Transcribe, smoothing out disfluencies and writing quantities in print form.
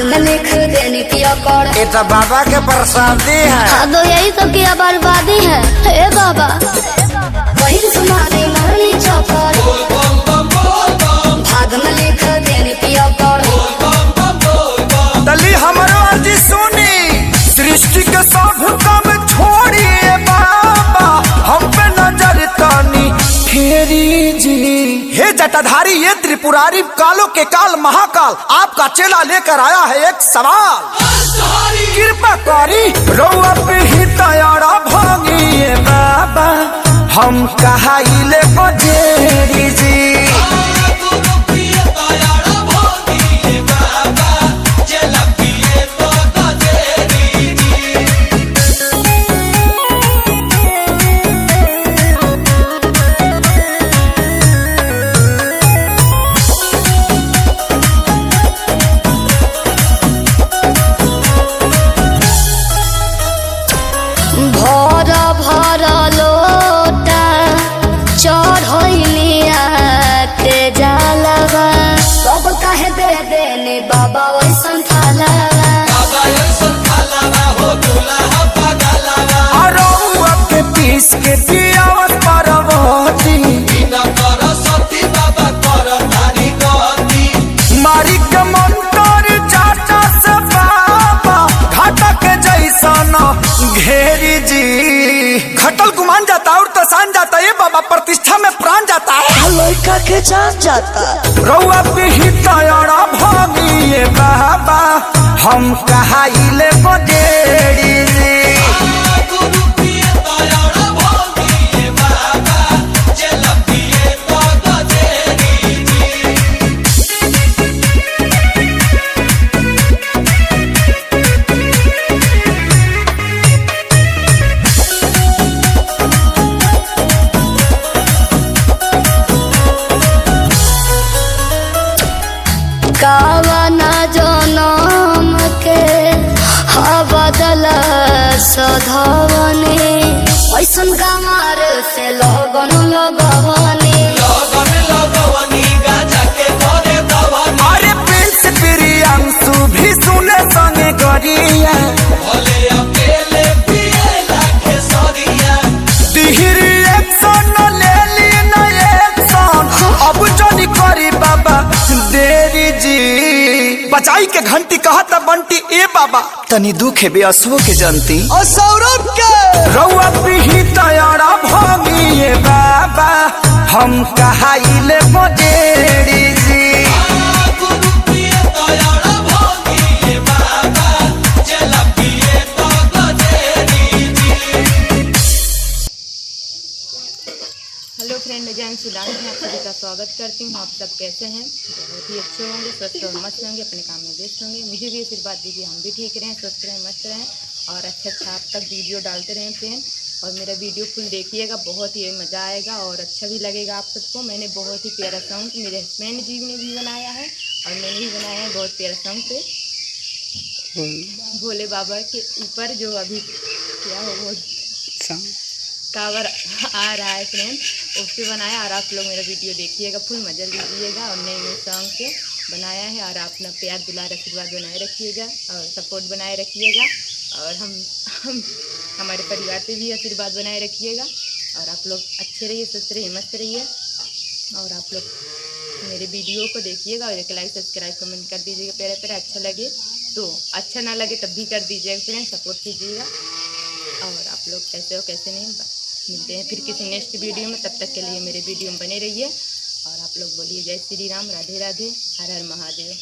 में लिख देने की अकड़। ये तो बाबा के प्रसादी है। हाँ तो यही सब की बर्बादी है। हे बाबा वही सुनाने मरनी चौकर, भाग में लिख देने की अकड़। दली हमारो अर्जी सुनी, सृष्टि के सब काम छोड़िए बाबा, हम पे नजर तानी फेरी जी। हे जटाधारी, ये त्रिपुरारी, कालों के काल महाकाल, आपका चेला लेकर आया है एक सवाल। कृपा करी रउआ पे ही तैयारा भागिए बाबा, हम कहाइले बजेरी जी। भर लोटा चढ़लिया के जलवा, सब कहे दे देने बाबा वैसन थालवा। अरउआ के पीस के पियावत परवती, मारी के मंतर चाचा से बाबा, घाटा के जैसा न घेरी जी। घटल गुमान जाता और तसान जाता, ये बाबा प्रतिष्ठा में प्राण जाता है, लड़का के जान जाता। रउआ पे ही तैयारा भागिए बाबा, हम कहाइले बजेरी जी। कावना जनम के बदल सधवने, ऐसन कमार से लगन लगवने। अरे प्रिंस प्रियांशु भी सुने संगे गरिया, दिहरी एक्शन ले ली न एक्शन, अब जोनी करी बाबा देरी जी। बचाई के घंटी कहत बंटी, ए बाबा तनी दुखे बेअसुओ के जनती। और सौरभ के रउआ पीही तैयारा भागिए बाबा, हम कहाइले बजेरी जी। हेलो फ्रेंड, मैं जैन सुडान में आप सभी का स्वागत करती हूँ। आप सब कैसे हैं? बहुत ही अच्छे होंगे, स्वस्थ और मस्त होंगे, अपने काम में व्यस्त होंगे। मुझे भी आशीर्वाद दीजिए, हम भी ठीक रहें, स्वस्थ रहें, मस्त रहें और अच्छा आप तक वीडियो डालते रहें फ्रेंड। और मेरा वीडियो फुल देखिएगा, बहुत ही मज़ा आएगा और अच्छा भी लगेगा आप सबको। मैंने बहुत ही प्यारा सॉन्ग मेरे हस्बैंड जी ने भी बनाया है और मैंने भी बनाया है बहुत प्यारा सॉन्ग पे भोले बाबा के ऊपर, जो अभी क्या हो वो कावर आ रहा है फ्रेंड, उससे बनाया। और आप लोग मेरा वीडियो देखिएगा, फुल मज़ा लीजिएगा और नए नए सॉन्ग से बनाया है। और आप अपना प्यार दुलार आशीर्वाद बनाए रखिएगा और सपोर्ट बनाए रखिएगा और हम हमारे परिवार पे भी आशीर्वाद बनाए रखिएगा। और आप लोग अच्छे रहिए, स्वस्थ रहिए, मस्त रहिए। और आप लोग मेरे वीडियो को देखिएगा और एक लाइक सब्सक्राइब कमेंट कर दीजिएगा। प्यारे प्यारे अच्छा लगे तो, अच्छा ना लगे तब भी कर दीजिएगा फ्रेंड, सपोर्ट कीजिएगा। और आप लोग कैसे हो कैसे नहीं, मिलते हैं फिर किसी नेक्स्ट वीडियो में। तब तक के लिए मेरे वीडियो में बने रहिए और आप लोग बोलिए जय श्री राम, राधे राधे, हर हर महादेव।